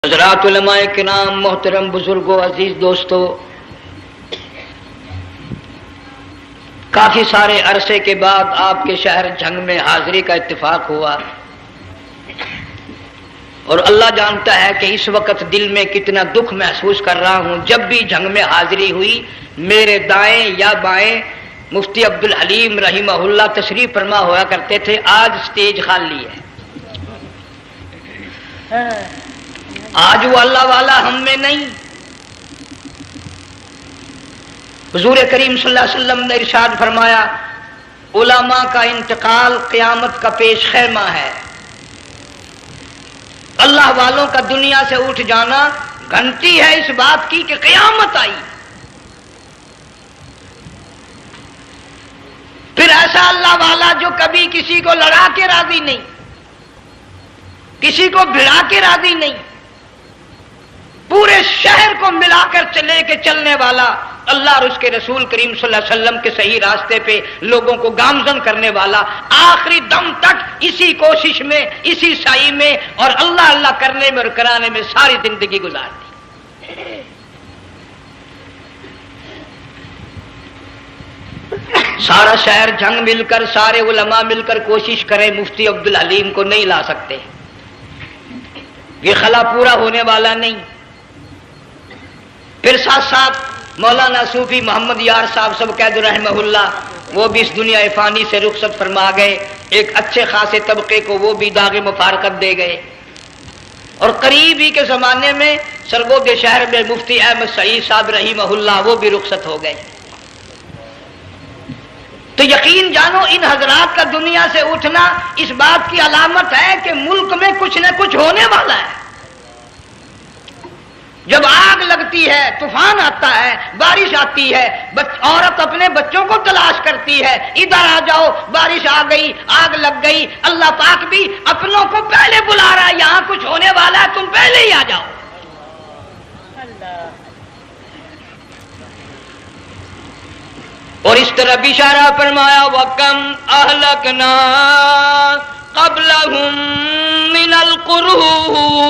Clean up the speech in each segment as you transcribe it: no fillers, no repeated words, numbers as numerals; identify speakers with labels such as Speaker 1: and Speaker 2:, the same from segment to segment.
Speaker 1: حضرات علماء کرام، محترم بزرگوں، عزیز دوستو، کافی سارے عرصے کے بعد آپ کے شہر جھنگ میں حاضری کا اتفاق ہوا، اور اللہ جانتا ہے کہ اس وقت دل میں کتنا دکھ محسوس کر رہا ہوں۔ جب بھی جھنگ میں حاضری ہوئی، میرے دائیں یا بائیں مفتی عبدالحلیم رحمہ اللہ تشریف فرما ہوا کرتے تھے۔ آج سٹیج خالی ہے، آج وہ اللہ والا ہم میں نہیں۔ حضور کریم صلی اللہ علیہ وسلم نے ارشاد فرمایا، علماء کا انتقال قیامت کا پیش خیمہ ہے۔ اللہ والوں کا دنیا سے اٹھ جانا گھنٹی ہے اس بات کی کہ قیامت آئی۔ پھر ایسا اللہ والا جو کبھی کسی کو لڑا کے راضی نہیں، کسی کو بھڑا کے راضی نہیں، پورے شہر کو ملا کر چلے کے چلنے والا اللہ اور اس کے رسول کریم صلی اللہ علیہ وسلم کے صحیح راستے پہ لوگوں کو گامزن کرنے والا، آخری دم تک اسی کوشش میں، اسی سعی میں اور اللہ اللہ کرنے میں اور کرانے میں ساری زندگی گزار دی۔ سارا شہر جھنگ مل کر، سارے علماء مل کر کوشش کریں، مفتی عبدالحلیم کو نہیں لا سکتے، یہ خلا پورا ہونے والا نہیں۔ پھر ساتھ ساتھ مولانا صوفی محمد یار صاحب سب قید رحمہ اللہ، وہ بھی اس دنیا فانی سے رخصت فرما گئے۔ ایک اچھے خاصے طبقے کو وہ بھی داغ مفارقت دے گئے، اور قریب ہی کے زمانے میں سرگود شہر میں مفتی احمد سعید صاحب رحمہ اللہ وہ بھی رخصت ہو گئے۔ تو یقین جانو ان حضرات کا دنیا سے اٹھنا اس بات کی علامت ہے کہ ملک میں کچھ نہ کچھ ہونے والا ہے۔ جب آگ لگتی ہے، طوفان آتا ہے، بارش آتی ہے، عورت اپنے بچوں کو تلاش کرتی ہے، ادھر آ جاؤ، بارش آ گئی، آگ لگ گئی، اللہ پاک بھی اپنوں کو پہلے بلا رہا ہے، یہاں کچھ ہونے والا ہے، تم پہلے ہی آ جاؤ۔ اور اس طرح اشارہ فرمایا، وَكَمْ أَهْلَكْنَا قَبْلَهُمْ مِنَ الْقُرُونِ۔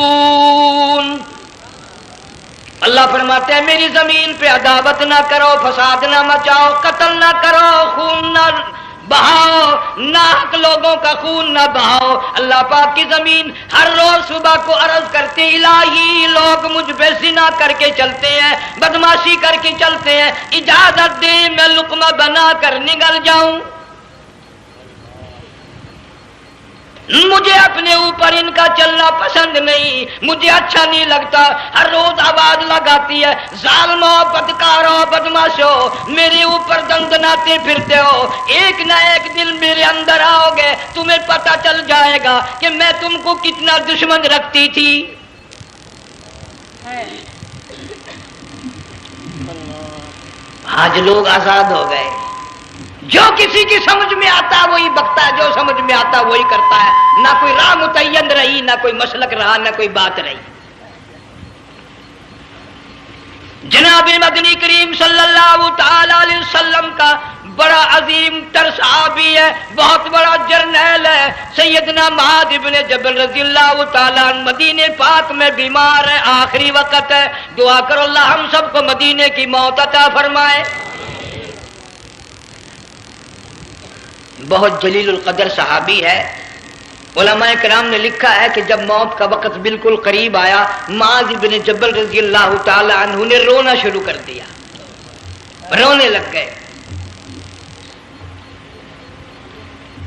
Speaker 1: اللہ فرماتے ہیں میری زمین پہ عداوت نہ کرو، فساد نہ مچاؤ، قتل نہ کرو، خون نہ بہاؤ، ناحق لوگوں کا خون نہ بہاؤ۔ اللہ پاک کی زمین ہر روز صبح کو عرض کرتی، الہی لوگ مجھ پہ زنا کر کے چلتے ہیں، بدماشی کر کے چلتے ہیں، اجازت دے میں لقمہ بنا کر نگل جاؤں۔ مجھے اپنے اوپر ان کا چلنا پسند نہیں، مجھے اچھا نہیں لگتا۔ ہر روز آواز لگاتی ہے، ظالمو، بدکارو، بدماشو، میرے اوپر دندناتے پھرتے ہو، ایک نہ ایک دن میرے اندر آؤ گے، تمہیں پتہ چل جائے گا کہ میں تم کو کتنا دشمن رکھتی تھی۔ آج لوگ آزاد ہو گئے، جو کسی کی سمجھ میں آتا ہے وہی بکتا ہے، جو سمجھ میں آتا ہے وہی کرتا ہے، نہ کوئی راہ متعین رہی، نہ کوئی مسلک رہا، نہ کوئی بات رہی۔ جناب مدنی کریم صلی اللہ تعالی علیہ وسلم کا بڑا عظیم تر صحابی ہے، بہت بڑا جرنیل ہے، سیدنا معاذ بن جبل رضی اللہ تعالیٰ عنہ، مدینے پاک میں بیمار ہے، آخری وقت ہے، دعا کرو اللہ ہم سب کو مدینے کی موت عطا فرمائے۔ بہت جلیل القدر صحابی ہے۔ علماء کرام نے لکھا ہے کہ جب موت کا وقت بالکل قریب آیا، معاذ بن جبل رضی اللہ تعالی عنہ نے رونا شروع کر دیا، رونے لگ گئے۔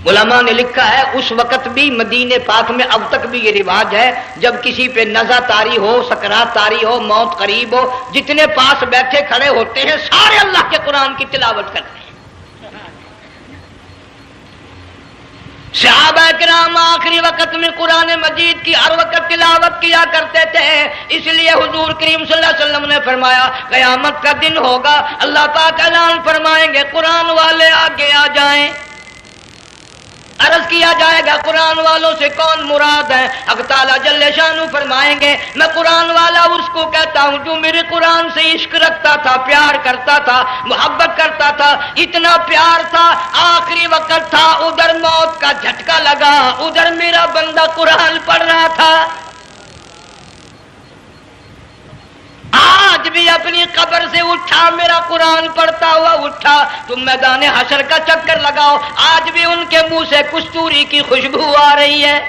Speaker 1: علماء نے لکھا ہے اس وقت بھی مدینے پاک میں اب تک بھی یہ رواج ہے، جب کسی پہ نزع طاری ہو، سکرات طاری ہو، موت قریب ہو، جتنے پاس بیٹھے کھڑے ہوتے ہیں سارے اللہ کے قرآن کی تلاوت کرتے ہیں۔ صحابہ کرام آخری وقت میں قرآن مجید کی ہر وقت تلاوت کیا کرتے تھے، اس لیے حضور کریم صلی اللہ علیہ وسلم نے فرمایا قیامت کا دن ہوگا، اللہ پاک اعلان فرمائیں گے قرآن والے آگے آ جائیں۔ عرض کیا جائے گا قرآن والوں سے کون مراد ہے؟ حق تعالیٰ جل شانہ فرمائیں گے میں قرآن والا اس کو کہتا ہوں جو میرے قرآن سے عشق رکھتا تھا، پیار کرتا تھا، محبت کرتا تھا، اتنا پیار تھا آخری وقت تھا، ادھر موت کا جھٹکا لگا، ادھر میرا بندہ قرآن پڑھ رہا تھا۔ بھی اپنی قبر سے اٹھا، میرا قرآن پڑھتا ہوا اٹھا، تم میدان حشر کا چکر لگاؤ، آج بھی ان کے منہ سے کستوری کی خوشبو آ رہی ہے۔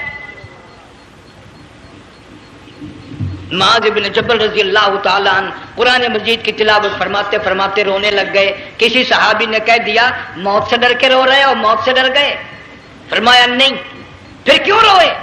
Speaker 1: معاذ بن جبل رضی اللہ تعالیٰ عنہ قرآن مجید کی تلاوت فرماتے فرماتے رونے لگ گئے۔ کسی صحابی نے کہہ دیا موت سے ڈر کے رو رہے ہو، موت سے ڈر گئے؟ فرمایا نہیں۔ پھر کیوں روئے؟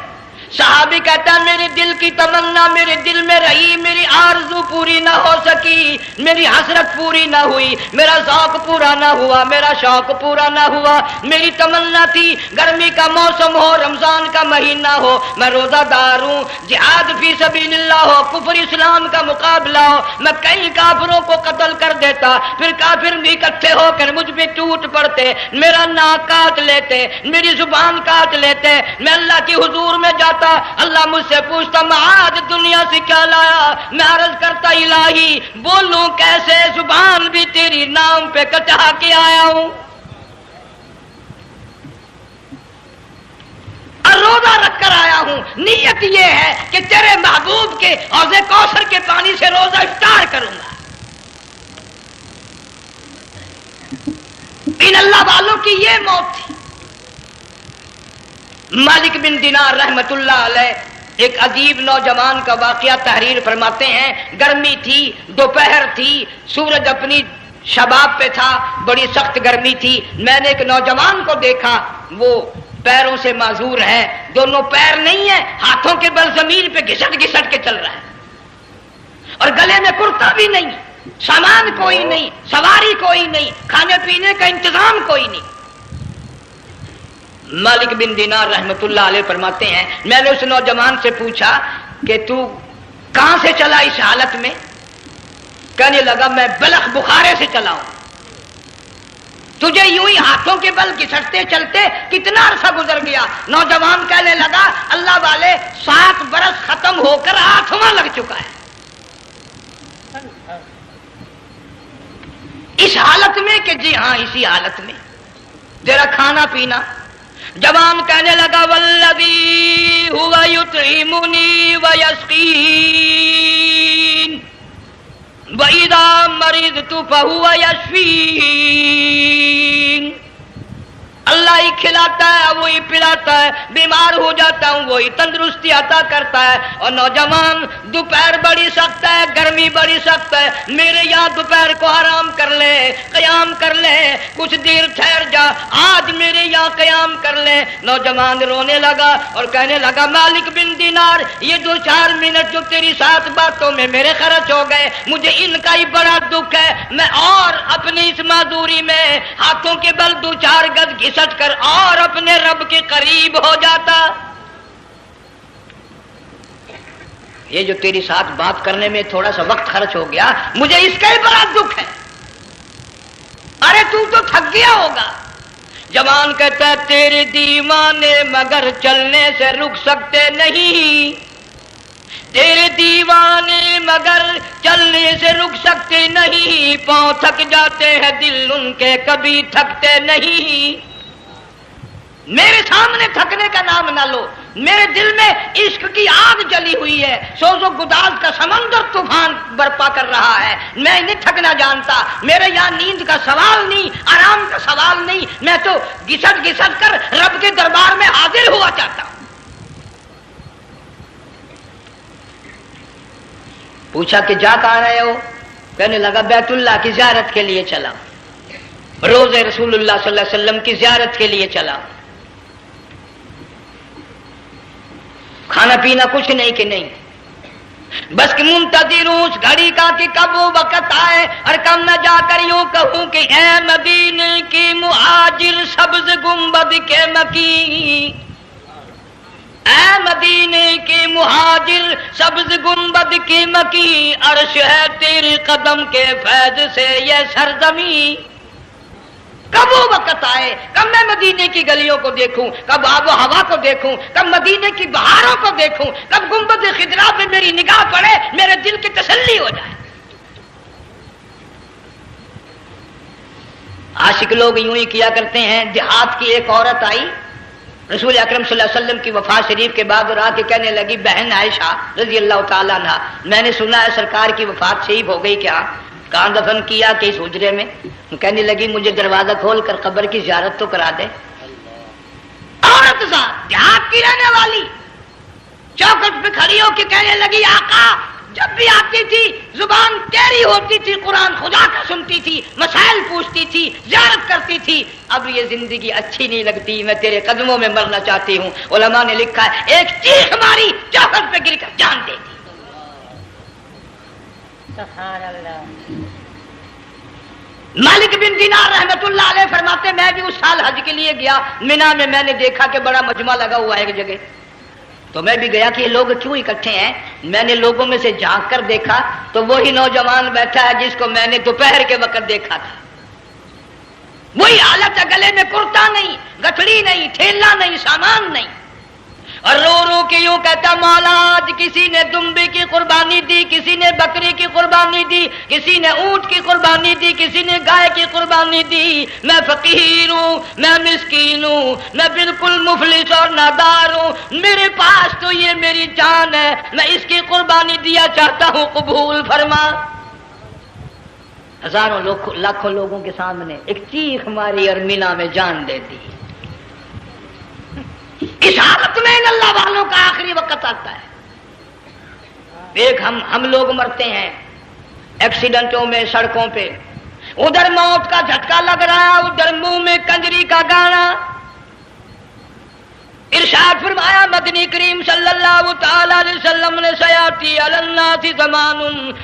Speaker 1: صحابی کہتا ہے میرے دل کی تمنا میرے دل میں رہی، میری آرزو پوری نہ ہو سکی، میری حسرت پوری نہ ہوئی، میرا ذوق پورا نہ ہوا، میرا شوق پورا نہ ہوا۔ میری تمنا تھی گرمی کا موسم ہو، رمضان کا مہینہ ہو، میں روزہ دار ہوں، جہاد فی سبیل اللہ ہو، کفر اسلام کا مقابلہ ہو، میں کئی کافروں کو قتل کر دیتا، پھر کافر بھی اکٹھے ہو کر مجھ پہ ٹوٹ پڑتے، میرا ناک کاٹ لیتے، میری زبان کاٹ لیتے، میں اللہ کی حضور میں جاتا، اللہ مجھ سے پوچھتا معاذ دنیا سے کیا لایا؟ میں عرض کرتا الہی بولوں کیسے، زبان بھی تیری نام پہ کٹا کے آیا ہوں، اور روزہ رکھ کر آیا ہوں، نیت یہ ہے کہ تیرے محبوب کے حوض کوثر کے پانی سے روزہ افطار کروں گا۔ ان اللہ والوں کی یہ موت تھی۔ مالک بن دینار رحمت اللہ علیہ ایک عجیب نوجوان کا واقعہ تحریر فرماتے ہیں۔ گرمی تھی، دوپہر تھی، سورج اپنی شباب پہ تھا، بڑی سخت گرمی تھی۔ میں نے ایک نوجوان کو دیکھا، وہ پیروں سے معذور ہے، دونوں پیر نہیں ہیں، ہاتھوں کے بل زمین پہ گھسٹ گھسٹ کے چل رہا ہے، اور گلے میں کرتا بھی نہیں، سامان کوئی نہیں، سواری کوئی نہیں، کھانے پینے کا انتظام کوئی نہیں۔ مالک بن دینار رحمت اللہ علیہ فرماتے ہیں میں نے اس نوجوان سے پوچھا کہ تو کہاں سے چلا اس حالت میں؟ کہنے لگا میں بلخ بخارے سے چلا ہوں۔ تجھے یوں ہی ہاتھوں کے بل گھسٹتے چلتے کتنا عرصہ گزر گیا؟ نوجوان کہنے لگا اللہ والے 7 برس ختم ہو کر 8واں لگ چکا ہے۔ اس حالت میں کہ جی ہاں اسی حالت میں، تیرا کھانا پینا۔ جوان کہنے لگا والذی هو یطعمنی ویسقین وَإِذَا مَرِضْتُ فَهُوَ يَشْفِينِ۔ اللہ ہی کھلاتا ہے، وہی پلاتا ہے، بیمار ہو جاتا ہوں وہی تندرستی عطا کرتا ہے۔ اور نوجوان دوپہر بڑی سخت ہے، گرمی بڑی سخت ہے، میرے یہاں دوپہر کو آرام کر لے، قیام کر لے، کچھ دیر ٹھہر جا، آج میرے یہاں قیام کر لے۔ نوجوان رونے لگا اور کہنے لگا مالک بن دینار یہ 2-4 منٹ جو تیری ساتھ باتوں میں میرے خرچ ہو گئے، مجھے ان کا ہی بڑا دکھ ہے، میں اور اپنی اس معذوری میں ہاتھوں کے بل 2-4 گز گھسٹ کر اور اپنے رب کے قریب ہو جاتا۔ یہ جو تیری ساتھ بات کرنے میں تھوڑا سا وقت خرچ ہو گیا، مجھے اس کا ہی بڑا دکھ ہے۔ ارے تو تھک گیا ہوگا۔ جوان کہتا ہے تیرے دیوانے مگر چلنے سے رک سکتے نہیں، تیرے دیوانے مگر چلنے سے رک سکتے نہیں، پاؤں تھک جاتے ہیں دل ان کے کبھی تھکتے نہیں۔ میرے سامنے تھکنے کا نام نہ لو، میرے دل میں عشق کی آگ جلی ہوئی ہے، سوز و گداز کا سمندر طوفان برپا کر رہا ہے، میں نہیں تھکنا جانتا، میرے یہاں نیند کا سوال نہیں، آرام کا سوال نہیں، میں تو گھسٹ گھسٹ کر رب کے دربار میں حاضر ہوا چاہتا ہوں۔ پوچھا کہ جا کہاں رہے ہو؟ کہنے لگا بیت اللہ کی زیارت کے لیے چلا، روز رسول اللہ صلی اللہ علیہ وسلم کی زیارت کے لیے چلا۔ کھانا پینا کچھ نہیں کہ نہیں، بس کہ منتظر ہوں اس گھڑی کا کہ کب وہ وقت آئے اور کب میں جا کر یوں کہوں کہ اے مدینے کی مہاجر سبز گنبد کے مکی، اے مدینے کے مہاجر سبز گنبد کی مکی، عرش ہے تیرے قدم کے فیض سے یہ سرزمین۔ کب وہ وقت آئے، کب میں مدینے کی گلیوں کو دیکھوں، کب آب و ہوا کو دیکھوں، کب مدینے کی بہاروں کو دیکھوں، کب گنبد خضرا پہ میری نگاہ پڑے، میرے دل کی تسلی ہو جائے۔ عاشق لوگ یوں ہی کیا کرتے ہیں۔ دیہات کی ایک عورت آئی رسول اکرم صلی اللہ علیہ وسلم کی وفات شریف کے بعد اور آ کے کہنے لگی بہن عائشہ رضی اللہ تعالیٰ عنہ میں نے سنا ہے سرکار کی وفات شریف ہو گئی، کیا کہاں دفن کیا کہ اس حجرے میں؟ کہنے لگی مجھے دروازہ کھول کر قبر کی زیارت تو کرا دے۔ عورت سا دیہات کی رہنے والی چوکٹ پہ کھڑی ہو کے کہنے لگی آقا جب بھی آتی تھی زبان تیری ہوتی تھی، قرآن خدا کا سنتی تھی، مسائل پوچھتی تھی، زیارت کرتی تھی، اب یہ زندگی اچھی نہیں لگتی، میں تیرے قدموں میں مرنا چاہتی ہوں۔ علماء نے لکھا ہے ایک چیخ ماری چوکٹ پہ گر کر جان دے دی۔
Speaker 2: سبحان اللہ۔
Speaker 1: مالک بن دینار رحمت اللہ علیہ فرماتے میں بھی اس سال حج کے لیے گیا، مینا میں نے دیکھا کہ بڑا مجمع لگا ہوا ہے ایک جگہ، تو میں بھی گیا کہ یہ لوگ کیوں اکٹھے ہیں۔ میں نے لوگوں میں سے جھانک کر دیکھا تو وہی نوجوان بیٹھا ہے جس کو میں نے دوپہر کے وقت دیکھا تھا، وہی حالت ہے، گلے میں کرتا نہیں، گٹھڑی نہیں، تھیلا نہیں، سامان نہیں، اور رو رو کے یوں کہتا مولا آج کسی نے دمبے کی قربانی دی، کسی نے بکری کی قربانی دی، کسی نے اونٹ کی قربانی دی، کسی نے گائے کی قربانی دی، میں فقیر ہوں، میں مسکین ہوں، میں بالکل مفلس اور نادار ہوں، میرے پاس تو یہ میری جان ہے، میں اس کی قربانی دیا چاہتا ہوں، قبول فرما۔ ہزاروں لاکھوں لوگوں کے سامنے ایک چیخ ماری اور مینا میں جان دے دی۔ اس حالت میں ان اللہ والوں کا آخری وقت آتا ہے۔ ایک ہم لوگ مرتے ہیں ایکسیڈنٹوں میں، سڑکوں پہ، ادھر موت کا جھٹکا لگ رہا، ادھر منہ میں کنجری کا گانا۔ ارشاد فرمایا مدنی کریم صلی اللہ تعالی علیہ وسلم نے سیاتی علی الناس زمان،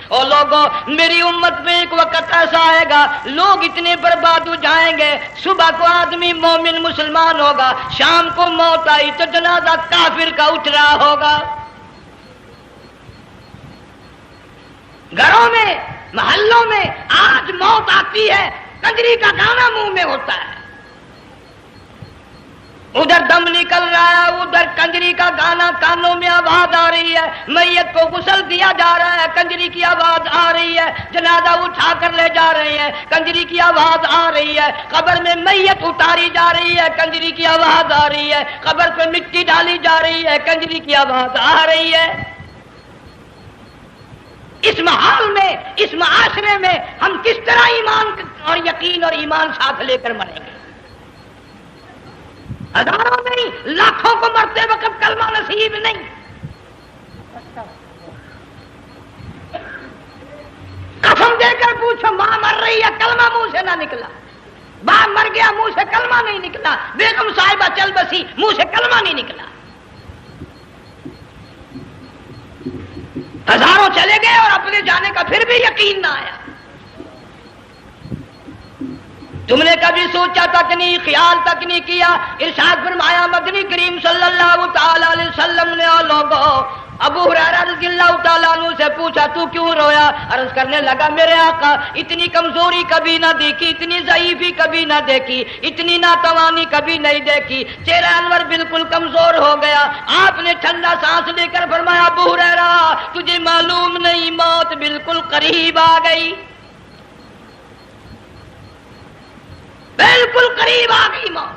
Speaker 1: اور لوگوں میری امت میں ایک وقت ایسا آئے گا لوگ اتنے برباد ہو جائیں گے، صبح کو آدمی مومن مسلمان ہوگا، شام کو موت آئی تو جنازہ کافر کا اٹھ رہا ہوگا۔ گھروں میں، محلوں میں آج موت آتی ہے، کنجری کا گانا منہ میں ہوتا ہے، ادھر دم نکل رہا ہے، ادھر کنجری کا گانا، کانوں میں آواز آ رہی ہے، میت کو غسل دیا جا رہا ہے، کنجری کی آواز آ رہی ہے، جنازہ اٹھا کر لے جا رہے ہیں، کنجری کی آواز آ رہی ہے، قبر میں میت اتاری جا رہی ہے، کنجری کی آواز آ رہی ہے، قبر پہ مٹی ڈالی جا رہی ہے، کنجری کی آواز آ رہی ہے۔ اس ماحول میں، اس معاشرے میں ہم کس طرح ایمان اور یقین اور ایمان ساتھ لے کر مریں گے؟ ہزاروں نہیں لاکھوں کو مرتے وقت کلمہ نصیب نہیں۔ قسم دے کر پوچھو ماں مر رہی ہے، کلمہ منہ سے نہ نکلا، باپ مر گیا منہ سے کلمہ نہیں نکلا، بیگم صاحبہ چل بسی منہ سے کلمہ نہیں نکلا، ہزاروں چلے گئے اور اپنے جانے کا پھر بھی یقین نہ آیا۔ تم نے کبھی سوچا تک نہیں، خیال تک نہیں کیا۔ ارشاد فرمایا مدنی کریم صلی اللہ تعالی علیہ وسلم نے اور لوگوں ابو ہریرہ رضی اللہ تعالیٰ عنہ سے پوچھا تو کیوں رویا؟ عرض کرنے لگا میرے آقا اتنی کمزوری کبھی نہ دیکھی، اتنی ضعیفی کبھی نہ دیکھی، اتنی ناتوانی کبھی نہیں دیکھی، چہرہ انور بالکل کمزور ہو گیا۔ آپ نے ٹھنڈا سانس لے کر فرمایا ابو ہریرہ تجھے معلوم نہیں موت بالکل قریب آ گئی، بالکل قریب آ گئی موت۔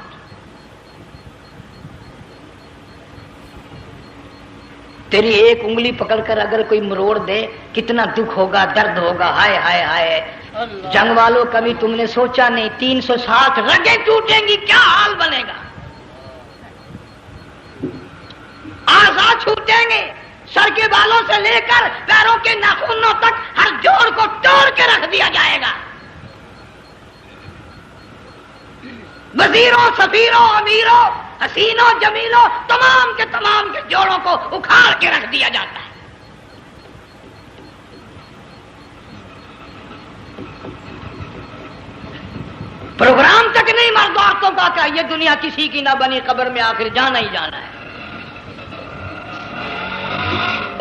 Speaker 1: تیری ایک انگلی پکڑ کر اگر کوئی مروڑ دے کتنا دکھ ہوگا، درد ہوگا، ہائے ہائے ہائے۔ جنگ والوں کبھی تم نے سوچا نہیں 360 رگیں ٹوٹیں گی کیا حال بنے گا، اعضاء چھوٹیں گے، سر کے بالوں سے لے کر پیروں کے ناخنوں تک ہر جوڑ کو توڑ کے رکھ دیا جائے گا، وزیروں، سفیروں، امیروں، حسینوں، جمیلوں، تمام کے جوڑوں کو اکھاڑ کے رکھ دیا جاتا ہے۔ پروگرام تک نہیں مرد عورتوں کا کہ یہ دنیا کسی کی نہ بنی، قبر میں آخر جانا ہی جانا ہے۔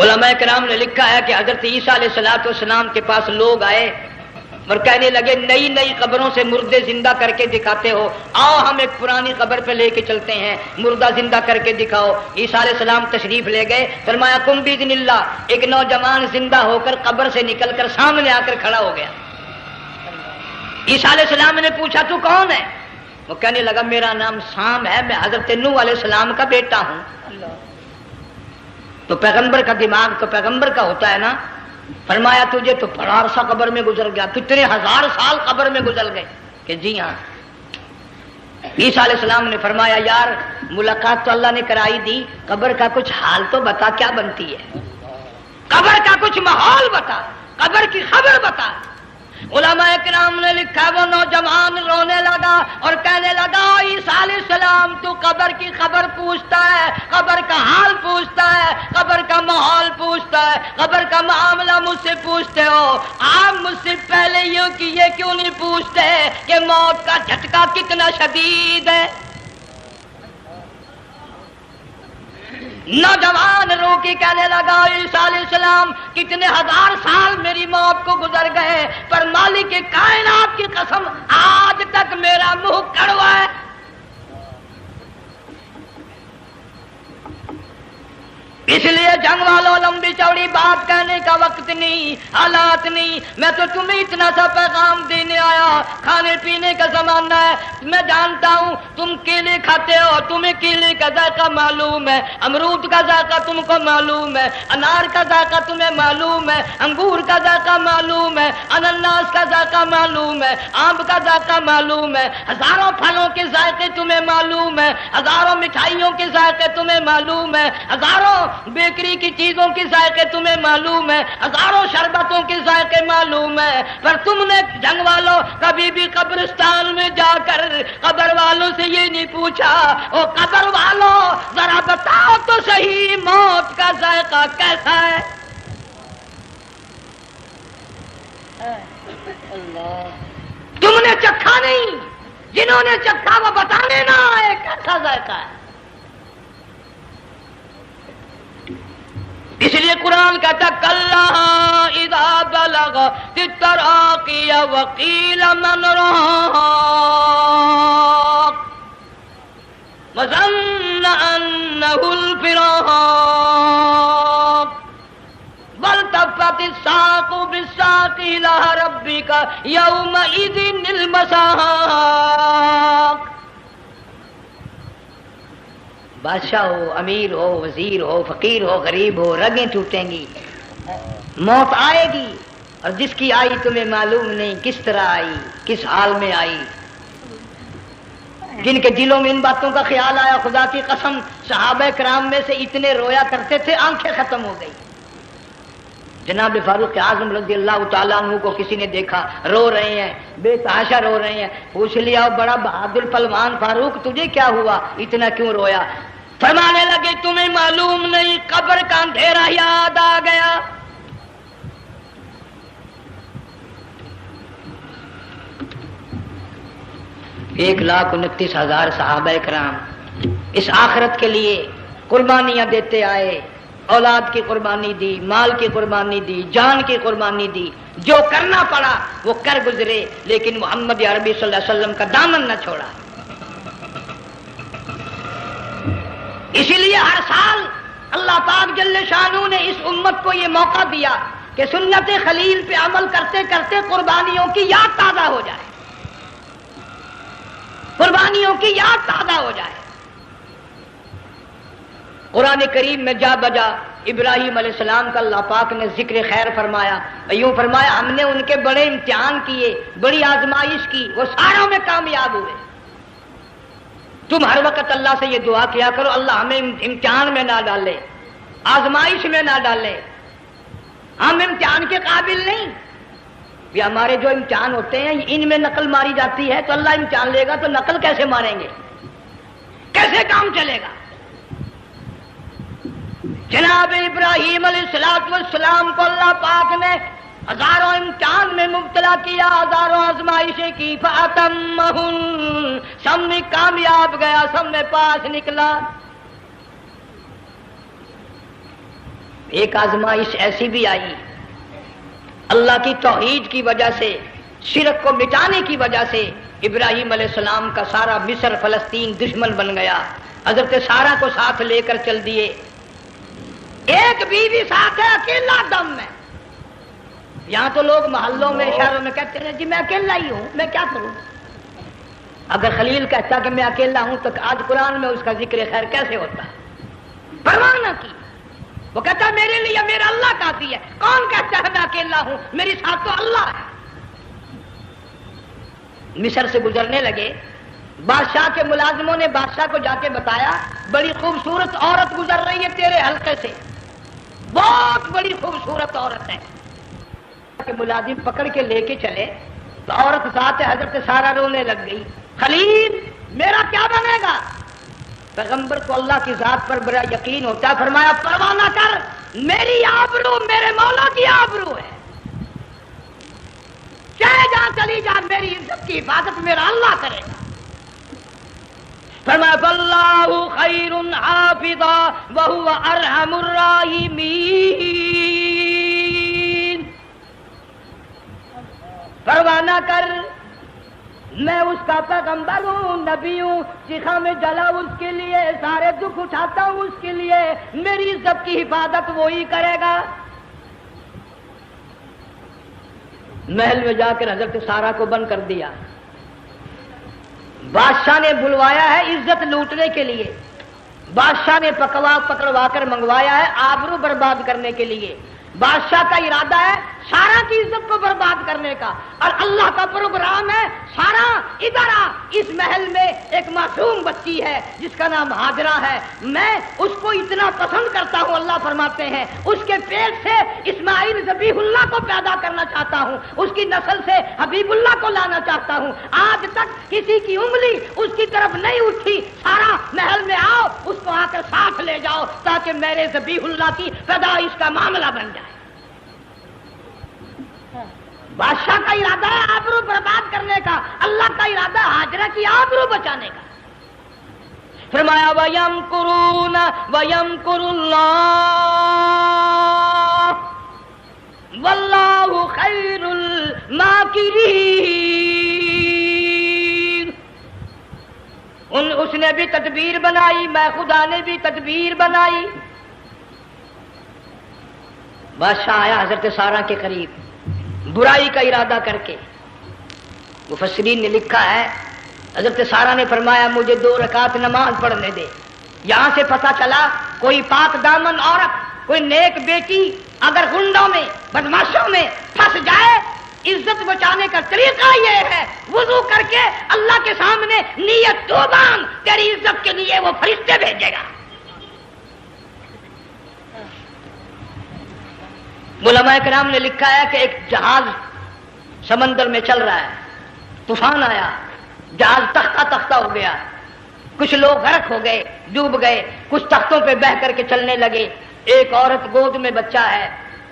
Speaker 1: علماء کرام نے لکھا ہے کہ حضرت عیسیٰ علیہ السلام کے پاس لوگ آئے اور کہنے لگے نئی نئی قبروں سے مردے زندہ کر کے دکھاتے ہو، آؤ ہم ایک پرانی قبر پہ لے کے چلتے ہیں، مردہ زندہ کر کے دکھاؤ۔ عیسیٰ علیہ السلام تشریف لے گئے، فرمایا قم باذن اللہ، ایک نوجوان زندہ ہو کر قبر سے نکل کر سامنے آ کر کھڑا ہو گیا۔ عیسیٰ علیہ السلام نے پوچھا تو کون ہے؟ وہ کہنے لگا میرا نام سام ہے، میں حضرت نوح علیہ السلام کا بیٹا ہوں۔ تو پیغمبر کا دماغ تو پیغمبر کا ہوتا ہے نا۔ فرمایا تجھے تو بڑا عرصہ قبر میں گزر گیا، کتنے ہزار سال قبر میں گزر گئے؟ کہ جی ہاں۔ عیسیٰ علیہ السلام نے فرمایا یار ملاقات تو اللہ نے کرائی دی، قبر کا کچھ حال تو بتا، کیا بنتی ہے؟ قبر کا کچھ ماحول بتا، قبر کی خبر بتا۔ علماء کرام نے لکھا وہ نوجوان رونے لگا اور کہنے لگا عیسیٰ علیہ السلام تو قبر کی خبر پوچھتا ہے، قبر کا حال پوچھتا ہے، قبر کا ماحول پوچھتا ہے، قبر کا معاملہ مجھ سے پوچھتے ہو، آپ مجھ سے پہلے یہ کیوں نہیں پوچھتے کہ موت کا جھٹکا کتنا شدید ہے؟ نوجوان رو کے کہنے لگا عیسیٰ علیہ السلام کتنے ہزار سال میری موت کو گزر گئے، پر مالک کائنات کی قسم آج تک میرا منہ کڑوا ہے۔ اس لیے جنگ والوں لمبی چوڑی بات کہنے کا وقت نہیں، حالات نہیں، میں تو تمہیں اتنا سا پیغام دینے آیا۔ کھانے پینے کا زمانہ ہے، میں جانتا ہوں تم کیلے کھاتے ہو، تمہیں کیلے کا ذائقہ معلوم ہے، امرود کا ذائقہ تم کو معلوم ہے، انار کا ذائقہ تمہیں معلوم ہے، انگور کا ذائقہ معلوم ہے، انناس کا ذائقہ معلوم ہے، آم کا ذائقہ معلوم ہے، ہزاروں پھلوں کے ذائقے تمہیں معلوم ہے، ہزاروں مٹھائیوں کے ذائقے تمہیں معلوم ہے، ہزاروں بیکری کی چیزوں کے ذائقے تمہیں معلوم ہے، ہزاروں شربتوں کے ذائقے معلوم ہے، پر تم نے جنگ والوں کبھی بھی قبرستان میں جا کر قبر والوں سے یہ نہیں پوچھا او قبر والوں ذرا بتاؤ تو صحیح موت کا ذائقہ کیسا ہے؟ تم نے چکھا نہیں، جنہوں نے چکھا وہ بتانے نہ آئے کیسا ذائقہ ہے۔ اس لیے قرآن کہتا کلا اذا بلغت التراقی وقیل من راق وظن انہ الفراق والتفت الساق بالساق الى ربک یومئذ المساق۔ بادشاہ ہو، امیر ہو، وزیر ہو، فقیر ہو، غریب ہو، رگیں ٹوٹیں گی، موت آئے گی، اور جس کی آئی تمہیں معلوم نہیں کس طرح آئی، کس حال میں آئی۔ جن کے دلوں میں ان باتوں کا خیال آیا خدا کی قسم صحابہ کرام میں سے اتنے رویا کرتے تھے آنکھیں ختم ہو گئی۔ جناب فاروق اعظم رضی اللہ تعالیٰ عنہ کو کسی نے دیکھا رو رہے ہیں، بے تحاشا رو رہے ہیں، پوچھ لیا بڑا بہادر پہلوان فاروق تجھے کیا ہوا، اتنا کیوں رویا؟ فرمانے لگے تمہیں معلوم نہیں قبر کا اندھیرا یاد آ گیا۔ ایک لاکھ 29,000 صحابہ کرام اس آخرت کے لیے قربانیاں دیتے آئے، اولاد کی قربانی دی، مال کی قربانی دی، جان کی قربانی دی، جو کرنا پڑا وہ کر گزرے، لیکن محمد عربی صلی اللہ علیہ وسلم کا دامن نہ چھوڑا۔ اسی لیے ہر سال اللہ پاک جل شانہ نے اس امت کو یہ موقع دیا کہ سنت خلیل پہ عمل کرتے کرتے قربانیوں کی یاد تازہ ہو جائے، قربانیوں کی یاد تازہ ہو جائے۔ قرآن کریم میں جا بجا ابراہیم علیہ السلام کا اللہ پاک نے ذکر خیر فرمایا، یوں فرمایا ہم نے ان کے بڑے امتحان کیے، بڑی آزمائش کی، وہ ساروں میں کامیاب ہوئے۔ تم ہر وقت اللہ سے یہ دعا کیا کرو اللہ ہمیں امتحان میں نہ ڈالے، آزمائش میں نہ ڈالے، ہم امتحان کے قابل نہیں۔ یہ ہمارے جو امتحان ہوتے ہیں ان میں نقل ماری جاتی ہے، تو اللہ امتحان لے گا تو نقل کیسے ماریں گے، کیسے کام چلے گا؟ جناب ابراہیم علیہ السلام کو اللہ پاک نے ہزاروں امتحان میں مبتلا کیا، ہزاروں آزمائشیں کی، فَأَتَمَّهُنْ سب میں کامیاب گیا، سب میں پاس نکلا۔ ایک آزمائش ایسی بھی آئی اللہ کی توحید کی وجہ سے، شرک کو مٹانے کی وجہ سے ابراہیم علیہ السلام کا سارا مصر فلسطین دشمن بن گیا، حضرت سارہ کو ساتھ لے کر چل دیے، ایک بیوی ساتھ ہے اکیلا دم میں۔ یہاں تو لوگ محلوں میں شہروں میں کہتے ہیں جی میں اکیلا ہی ہوں، میں کیا کروں، اگر خلیل کہتا کہ میں اکیلا ہوں تو آج قرآن میں اس کا ذکر خیر کیسے ہوتا؟ پرواہ نہ کی، وہ کہتا میرے لیے میرا اللہ کافی ہے۔ کون کہتا ہے میں اکیلا ہوں؟ میری ساتھ تو اللہ ہے۔ مصر سے گزرنے لگے، بادشاہ کے ملازموں نے بادشاہ کو جا کے بتایا بڑی خوبصورت عورت گزر رہی ہے تیرے حلقے سے، بہت بڑی خوبصورت عورت ہے۔ کہ ملازم پکڑ کے لے کے چلے تو عورت ذات حضرت سارہ رونے لگ گئی، خلیل میرا کیا بنے گا؟ پیغمبر کو اللہ کی ذات پر بڑا یقین ہوتا ہے، فرمایا پرواہ نہ کر، میری آبرو میرے مولا کی آبرو ہے، چاہے جہاں چلی جا میری عزت کی حفاظت میرا اللہ کرے گا۔ فرمایا فاللہ خیر حافظا وہو ارحم الراحمین، پرواہ نہ کر، میں اس کا پیغمبر ہوں، نبی ہوں، چیخا میں جلا اس کے لیے، سارے دکھ اٹھاتا ہوں اس کے لیے، میری عزت کی حفاظت وہی کرے گا۔ محل میں جا کر حضرت سارہ کو بند کر دیا۔ بادشاہ نے بلوایا ہے عزت لوٹنے کے لیے، بادشاہ نے پکڑوا کر منگوایا ہے آبرو برباد کرنے کے لیے۔ بادشاہ کا ارادہ ہے سارا کی عزت کو برباد کرنے کا، اور اللہ کا پروگرام ہے سارا ادھر آ، اس محل میں ایک معصوم بچی ہے جس کا نام ہاجرہ ہے، میں اس کو اتنا پسند کرتا ہوں، اللہ فرماتے ہیں اس کے پیٹ سے اسماعیل ذبیح اللہ کو پیدا کرنا چاہتا ہوں، اس کی نسل سے حبیب اللہ کو لانا چاہتا ہوں۔ آج تک کسی کی انگلی اس کی طرف نہیں اٹھی، سارا محل میں آؤ، اس کو آ کر ساتھ لے جاؤ تاکہ میرے ذبیح اللہ کی پیدائش کا معاملہ بن جائے۔ بادشاہ کا ارادہ ہے آبرو برباد کرنے کا، اللہ کا ارادہ ہے ہاجرہ کی آبرو بچانے کا۔ فرمایا وَيَمْكُرُونَ وَيَمْكُرُ اللَّهُ وَاللَّهُ خَيْرُ الْمَاكِرِينَ۔ اس نے بھی تدبیر بنائی، میں خدا نے بھی تدبیر بنائی۔ بادشاہ آیا حضرت سارہ کے قریب برائی کا ارادہ کر کے، مفسرین نے لکھا ہے حضرت سارہ نے فرمایا مجھے 2 رکعت نماز پڑھنے دے۔ یہاں سے پتہ چلا کوئی پاک دامن عورت، کوئی نیک بیٹی اگر گنڈوں میں بدماشوں میں پھنس جائے، عزت بچانے کا طریقہ یہ ہے وضو کر کے اللہ کے سامنے نیت توبان، تیری عزت کے لیے وہ فرشتے بھیجے گا۔ علماء کرام نے لکھا ہے کہ ایک جہاز سمندر میں چل رہا ہے، طوفان آیا، جہاز تختہ تختہ ہو گیا، کچھ لوگ غرق ہو گئے، ڈوب گئے، کچھ تختوں پہ بہ کر کے چلنے لگے۔ ایک عورت گود میں بچہ ہے،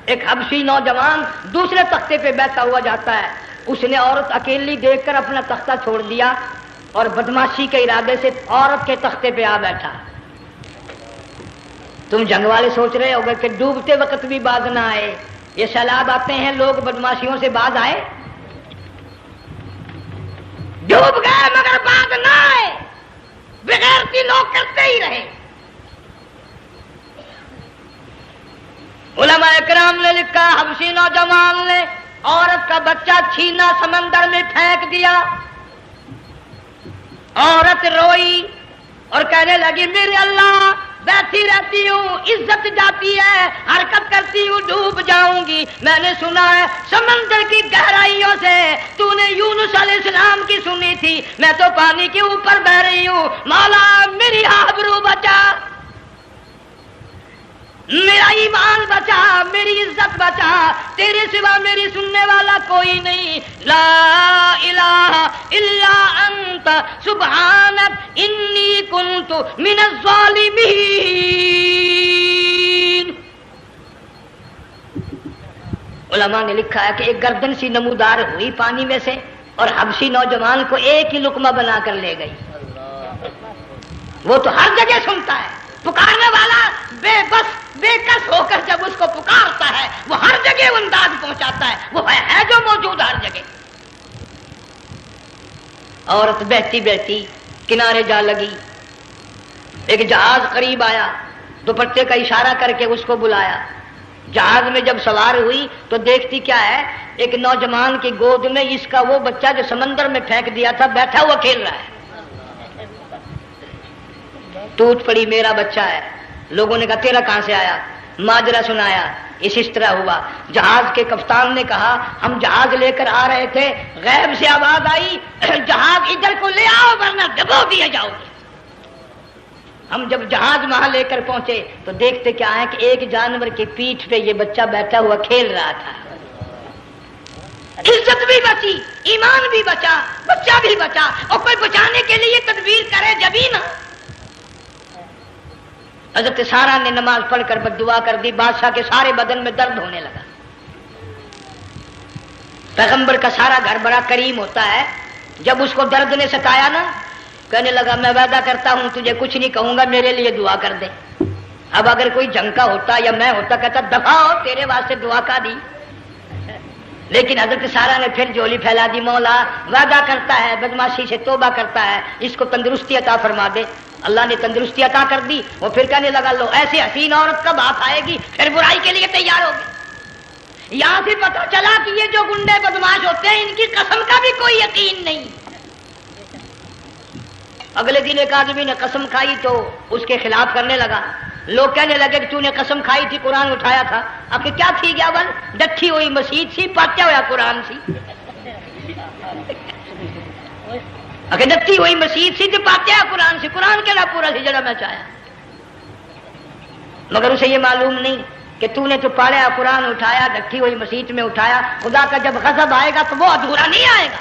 Speaker 1: ایک حبشی نوجوان دوسرے تختے پہ بیٹھا ہوا جاتا ہے، اس نے عورت اکیلی دیکھ کر اپنا تختہ چھوڑ دیا اور بدماشی کے ارادے سے عورت کے تختے پہ آ بیٹھا۔ تم جنگ والے سوچ رہے ہوگے کہ ڈوبتے وقت بھی باز نہ آئے، یہ سیلاب آتے ہیں لوگ بدماشیوں سے باز آئے؟ ڈوب گئے مگر باز نہ آئے، بغیرتی لوگ کرتے ہی رہے۔ علماء کرام نے لکھا حبشی نوجوان نے عورت کا بچہ چھینا سمندر میں پھینک دیا، عورت روئی اور کہنے لگی میرے اللہ بیٹھی رہتی ہوں، عزت جاتی ہے، حرکت کرتی ہوں، ڈوب جاؤں گی۔ میں نے سنا ہے سمندر کی گہرائیوں سے تو نے یونس علیہ السلام کی سنی تھی، میں تو پانی کے اوپر بہ رہی ہوں، مولا میری آبرو بچا، میرا ایمان بچا، میری عزت بچا، تیرے سوا میری سننے والا کوئی نہیں، لا الہ الا انت سبحانک انی کنت من الظالمین۔ علماء نے لکھا ہے کہ ایک گردن سی نمودار ہوئی پانی میں سے اور حبشی نوجوان کو ایک ہی لقمہ بنا کر لے گئی۔ وہ تو ہر جگہ سنتا ہے، پکارنے والا بے بس بے کس ہو کر جب اس کو پکارتا ہے وہ ہر جگہ انداز پہنچاتا ہے، وہ ہے جو موجود ہر جگہ۔ عورت بہتی بہتی کنارے جا لگی، ایک جہاز قریب آیا، دوپٹے کا اشارہ کر کے اس کو بلایا، جہاز میں جب سوار ہوئی تو دیکھتی کیا ہے، ایک نوجوان کی گود میں اس کا وہ بچہ جو سمندر میں پھینک دیا تھا بیٹھا ہوا کھیل رہا ہے۔ ٹوٹ پڑی میرا بچہ ہے۔ لوگوں نے کہا تیرا کہاں سے آیا؟ ماجرا سنایا، اس طرح ہوا۔ جہاز کے کپتان نے کہا ہم جہاز لے کر آ رہے تھے، غیب سے آواز آئی جہاز ادھر کو لے آؤ ورنہ ڈبو دیا جاؤ گے۔ ہم جب جہاز وہاں لے کر پہنچے تو دیکھتے کیا ہے کہ ایک جانور کی پیٹھ پہ یہ بچہ بیٹھا ہوا کھیل رہا تھا۔ عزت بھی بچی، ایمان بھی بچا، بچہ بھی بچا، اور کوئی بچانے کے لیے تدبیر کرے جبھی نا۔ حضرت سارا نے نماز پڑھ کر بددعا کر دی، بادشاہ کے سارے بدن میں درد ہونے لگا۔ پیغمبر کا سارا گھر بڑا کریم ہوتا ہے، جب اس کو درد نے ستایا نا، کہنے لگا میں وعدہ کرتا ہوں تجھے کچھ نہیں کہوں گا، میرے لیے دعا کر دے۔ اب اگر کوئی جنگ کا ہوتا یا میں ہوتا کہتا دفع ہو، تیرے واسطے دعا کا دی۔ لیکن حضرت سارا نے پھر جولی پھیلا دی، مولا وعدہ کرتا ہے، بدماشی سے توبہ کرتا ہے، اس کو تندرستی عطا فرما دے۔ اللہ نے تندرستی عطا کر دی۔ وہ پھر کہنے لگا لو ایسی حسین عورت کب ہاتھ آئے گی، پھر برائی کے لیے تیار ہوگی۔ یہاں سے پتہ چلا کہ یہ جو گنڈے بدماش ہوتے ہیں ان کی قسم کا بھی کوئی یقین نہیں۔ اگلے دن ایک آدمی نے قسم کھائی تو اس کے خلاف کرنے لگا۔ لوگ کہنے لگے کہ تو نے قسم کھائی تھی، قرآن اٹھایا تھا، اب کہ کیا تھی گیا بل ڈٹھی ہوئی مسجد سی، پاٹیا ہوا قرآن سی۔ اگر ڈٹھی ہوئی مسجد سی تو پاٹیا قرآن سی، قرآن کے نا پورا سی جڑا میں چاہیا، مگر اسے یہ معلوم نہیں کہ تو نے تو پاڑیا قرآن اٹھایا، ڈٹھی ہوئی مسجد میں اٹھایا۔ خدا کا جب غضب آئے گا تو وہ ادھورا نہیں آئے گا،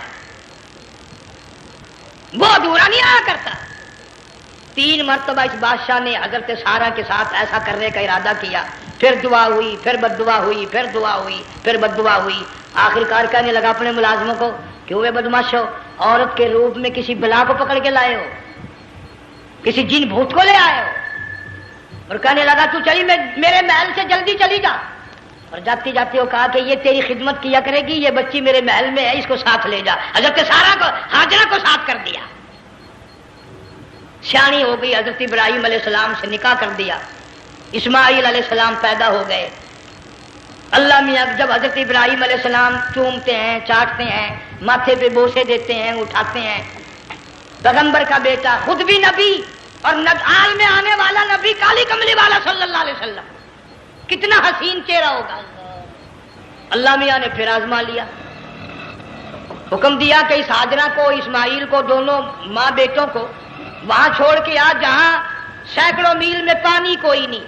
Speaker 1: وہ ادھورا نہیں آیا کرتا۔ 3 مرتبہ اس بادشاہ نے حضرت سارا کے ساتھ ایسا کرنے کا ارادہ کیا، پھر دعا ہوئی، پھر بد دعا ہوئی، پھر دعا ہوئی، پھر بد دعا ہوئی۔ آخر کار کہنے لگا اپنے ملازموں کو کہ وہ بدماش ہو، عورت کے روپ میں کسی بلا کو پکڑ کے لائے ہو، کسی جن بھوت کو لے آئے ہو، اور کہنے لگا تو چلی میرے محل سے جلدی چلی جا۔ اور جاتی جاتی وہ کہا کہ یہ تیری خدمت کیا کرے گی، یہ بچی میرے محل میں ہے، اس کو ساتھ لے جا۔ حضرت سارا کو ہاجرہ کو ساتھ کر دیا، سیانی ہو گئی، حضرت ابراہیم علیہ السلام سے نکاح کر دیا، اسماعیل علیہ السلام پیدا ہو گئے۔ اللہ میاں جب حضرت ابراہیم علیہ السلام چومتے ہیں، چاٹتے ہیں، ماتھے پہ بوسے دیتے ہیں، اٹھاتے ہیں، پیغمبر کا بیٹا خود بھی نبی اور آل میں آنے والا نبی کالی کملی والا صلی اللہ علیہ وسلم، کتنا حسین چہرہ ہوگا۔ اللہ میاں نے پھر آزما لیا، حکم دیا کہ اس ہاجرہ کو، اسماعیل کو، دونوں ماں بیٹوں کو وہاں چھوڑ کے آ جہاں سینکڑوں میل میں پانی کوئی نہیں،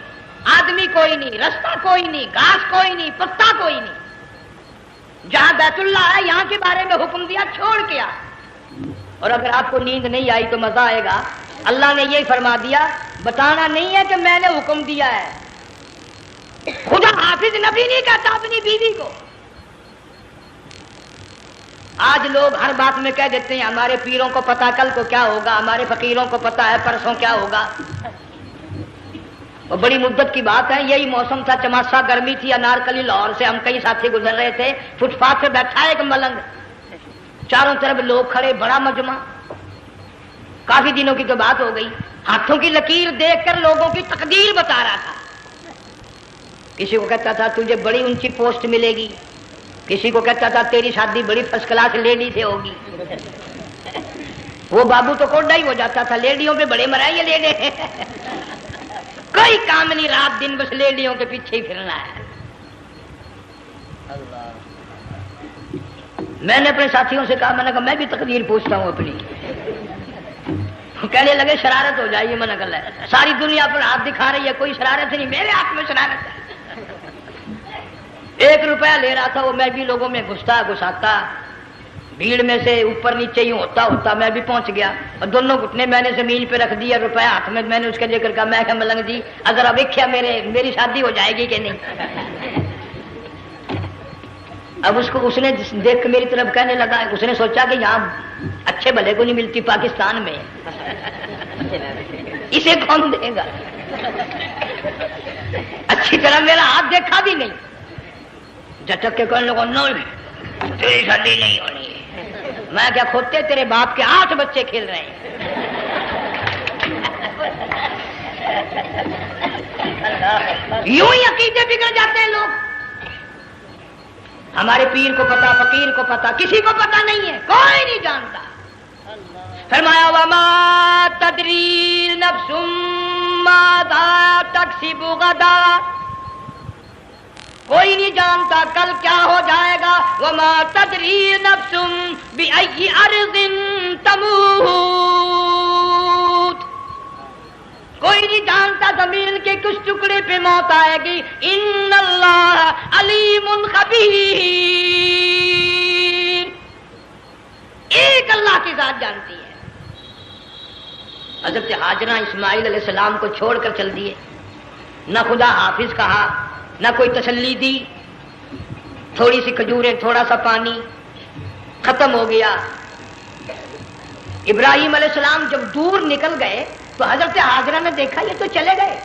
Speaker 1: آدمی کوئی نہیں، رستہ کوئی نہیں، گھاس کوئی نہیں، پتا کوئی نہیں، جہاں بیت اللہ ہے یہاں کے بارے میں حکم دیا چھوڑ کے آ۔ اور اگر آپ کو نیند نہیں آئی تو مزہ آئے گا، اللہ نے یہ فرما دیا، بتانا نہیں ہے کہ میں نے حکم دیا ہے، خدا حافظ نبی نہیں کہتا اپنی بیوی کو۔ آج لوگ ہر بات میں کہہ دیتے ہیں ہمارے پیروں کو پتا کل کو کیا ہوگا، ہمارے فقیروں کو پتا ہے پرسوں کیا ہوگا۔ وہ بڑی مدت کی بات ہے، یہی موسم تھا، چماسا گرمی تھی، انارکلی لاہور سے ہم کئی ساتھی گزر رہے تھے، فٹ پاتھ پہ بیٹھا ہے ایک ملنگ، چاروں طرف لوگ کھڑے، بڑا مجمع، کافی دنوں کی تو بات ہو گئی، ہاتھوں کی لکیر دیکھ کر لوگوں کی تقدیر بتا رہا تھا۔ کسی کو کہتا تھا تجھے بڑی اونچی پوسٹ ملے گی، کسی کو کہتا تھا تیری شادی بڑی فرسٹ کلاس لیڈی سے ہوگی۔ وہ بابو تو کوڈا ہی ہو جاتا تھا، لیڈیوں پہ بڑے مرائے لیڈے، کوئی کام نہیں، رات دن بس لیڈیوں کے پیچھے ہی پھرنا ہے۔ میں نے اپنے ساتھیوں سے کہا، میں نے کہا میں بھی تقدیر پوچھتا ہوں اپنی۔ کہنے لگے شرارت ہو جائے، میں نے کہا ساری دنیا پر ہاتھ دکھا رہی ہے، کوئی شرارت نہیں، میرے ہاتھ میں شرارت ہے۔ 1 روپیہ لے رہا تھا وہ، میں بھی لوگوں میں گھساتا، بھیڑ میں سے اوپر نیچے ہی ہوتا میں بھی پہنچ گیا، اور دونوں گھٹنے میں نے زمین پہ رکھ دیا، روپیہ ہاتھ میں نے اس کا ذکر کہا، میں کہ ملنگ جی اگر اب ایک میری شادی ہو جائے گی کہ نہیں۔ اب اس نے دیکھ کے میری طرف کہنے لگا، اس نے سوچا کہ یہاں اچھے بھلے کو نہیں ملتی پاکستان میں، اسے کون دے گا؟ اچھی طرح میرا ہاتھ دیکھا بھی نہیں، جھٹک کے کہنے لگا نہیں تیری شادی نہیں ہونی ہے۔ میں کیا کھوتے تیرے باپ کے 8 بچے کھیل رہے ہیں۔ یوں ہی عقیدے بگڑ جاتے ہیں لوگ. ہمارے پیر کو پتا، فقیر کو پتا، کسی کو پتا نہیں ہے، کوئی نہیں جانتا. فرمایا وما تدری نفس ماذا تکسب غدا، کوئی نہیں جانتا کل کیا ہو جائے گا. وما تدری نفس بأی ارض تموت، کوئی نہیں جانتا زمین کے کس ٹکڑے پہ موت آئے گی. ان اللہ علیم خبیر، ایک اللہ کی ذات جانتی ہے. حضرت ہاجرہ اسماعیل علیہ السلام کو چھوڑ کر چل دیے، نہ خدا حافظ کہا، نہ کوئی تسلی دی. تھوڑی سی کھجوریں، تھوڑا سا پانی، ختم ہو گیا. ابراہیم علیہ السلام جب دور نکل گئے تو حضرت ہاجرہ نے دیکھا یہ تو چلے گئے.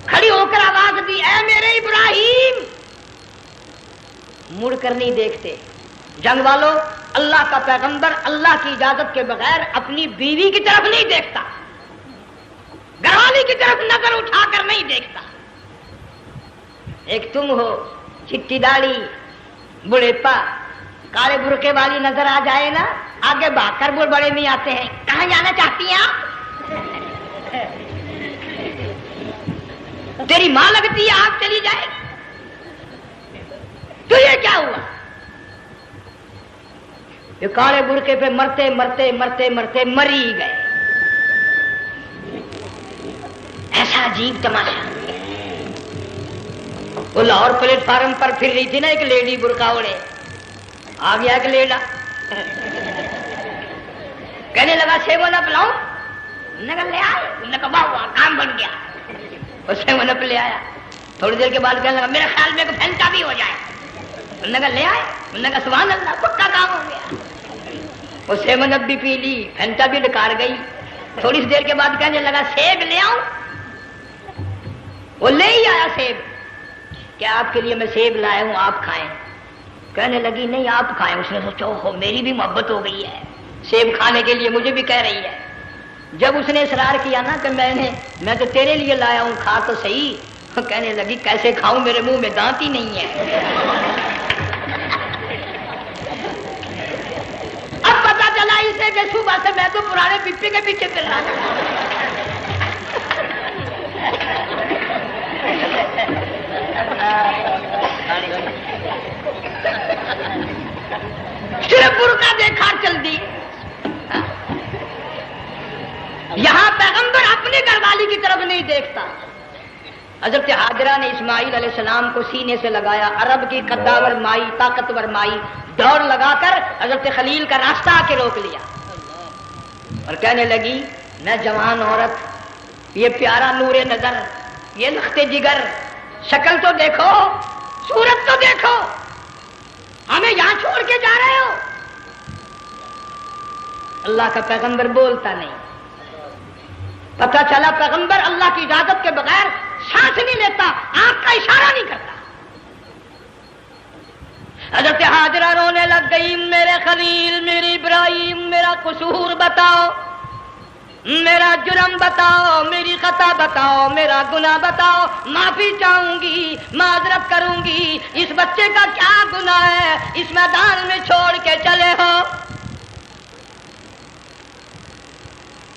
Speaker 1: کھڑی ہو کر آواز دی، اے میرے ابراہیم. مڑ کر نہیں دیکھتے. جنگ والوں، اللہ کا پیغمبر اللہ کی اجازت کے بغیر اپنی بیوی کی طرف نہیں دیکھتا، گھر والی کی طرف نظر اٹھا کر نہیں دیکھتا. ایک تم ہو، چٹی داڑھی، بڑھیپا، کالے برقعے والی نظر آ جائے نا، آگے بھاگ کر بڑے نہیں آتے ہیں. کہاں جانا چاہتی ہیں آپ؟ تیری ماں لگتی ہے، آپ چلی جائے. تو یہ کیا ہوا؟ یہ کالے برقعے پہ مرتے مرتے مرتے مرتے مری گئے. ایسا عجیب تماشا. وہ لاہور پلیٹ فارم پر پھر رہی تھی نا ایک لیڈی برقع اوڑے، آ گیا ایک لیڈا، کہنے لگا سیون اپ لاؤں. نے کہا لے آئے. نے کہا واہ واہ، کام بن گیا. وہ سیون اپ لے آیا. تھوڑی دیر کے بعد کہنے لگا میرے خیال میں پھینٹا بھی ہو جائے. نے کہا لے آئے. نے کہا سبحان اللہ، پکا کام ہو گیا. وہ سیون اپ بھی پی لی، پھینٹا بھی ڈکار گئی. تھوڑی سی دیر کے بعد کہنے لگا سیب لے آؤں. وہ لے ہی آیا سیب. کیا آپ کے لیے میں سیب لایا ہوں، آپ کھائیں. کہنے لگی نہیں آپ کھائیں. اس نے سوچا ہو میری بھی محبت ہو گئی ہے، سیب کھانے کے لیے مجھے بھی کہہ رہی ہے. جب اس نے اصرار کیا نا کہ میں تو تیرے لیے لایا ہوں، کھا تو صحیح. کہنے لگی کیسے کھاؤں، میرے منہ میں دانت ہی نہیں ہے. اب پتا چلا اسے کہ صبح سے میں تو پرانے پپی کے پیچھے پھر رہا تھا. صرف برقع دیکھا چل دی. یہاں پیغمبر اپنے گھر والی کی طرف نہیں دیکھتا. حضرت ہاجرہ نے اسماعیل علیہ السلام کو سینے سے لگایا. عرب کی قداور مائی، طاقتور مائی، دوڑ لگا کر حضرت خلیل کا راستہ آ کے روک لیا اور کہنے لگی میں جوان عورت، یہ پیارا نور نظر، یہ لخت جگر، شکل تو دیکھو، صورت تو دیکھو، ہمیں یہاں چھوڑ کے جا رہے ہو. اللہ کا پیغمبر بولتا نہیں. پتا چلا پیغمبر اللہ کی اجازت کے بغیر سانس نہیں لیتا، آنکھ کا اشارہ نہیں کرتا. حضرت ہاجرہ رونے لگ گئی، میرے خلیل، میرے ابراہیم، میرا قصور بتاؤ، میرا جرم بتاؤ، میری خطا بتاؤ، میرا گناہ بتاؤ، معافی چاہوں گی، معذرت کروں گی. اس بچے کا کیا گناہ ہے اس میدان میں چھوڑ کے چلے ہو؟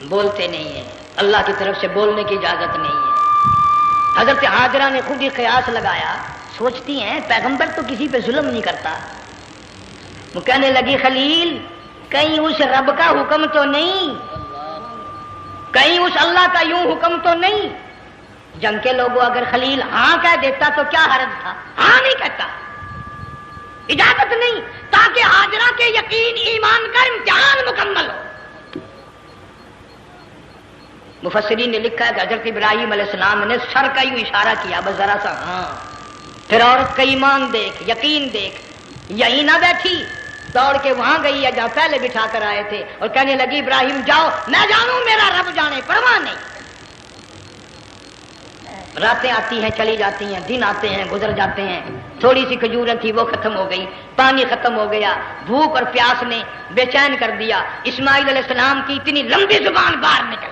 Speaker 1: بولتے نہیں ہیں. اللہ کی طرف سے بولنے کی اجازت نہیں ہے. حضرت ہاجرہ نے خود ہی قیاس لگایا، سوچتی ہیں پیغمبر تو کسی پہ ظلم نہیں کرتا. وہ کہنے لگی خلیل، کہیں اس رب کا حکم تو نہیں، کہیں اس اللہ کا یوں حکم تو نہیں. جنگ کے لوگوں اگر خلیل ہاں کہہ دیتا تو کیا حرج تھا؟ ہاں نہیں کہتا، اجازت نہیں، تاکہ ہاجرہ کے یقین ایمان کا امتحان مکمل ہو. مفسرین نے لکھا ہے کہ حضرت ابراہیم علیہ السلام نے سر کا یوں اشارہ کیا، بس ذرا سا ہاں. پھر عورت کا ایمان دیکھ، یقین دیکھ. یہیں نہ بیٹھی، دوڑ کے وہاں گئی ہے جہاں پہلے بٹھا کر آئے تھے اور کہنے لگی ابراہیم جاؤ، میں جانوں میرا رب جانے، پرواہ نہیں. راتیں آتی ہیں چلی جاتی ہیں، دن آتے ہیں گزر جاتے ہیں. تھوڑی سی کھجوریں تھی وہ ختم ہو گئی، پانی ختم ہو گیا، بھوک اور پیاس نے بے چین کر دیا. اسماعیل علیہ السلام کی اتنی لمبی زبان باہر نکلا.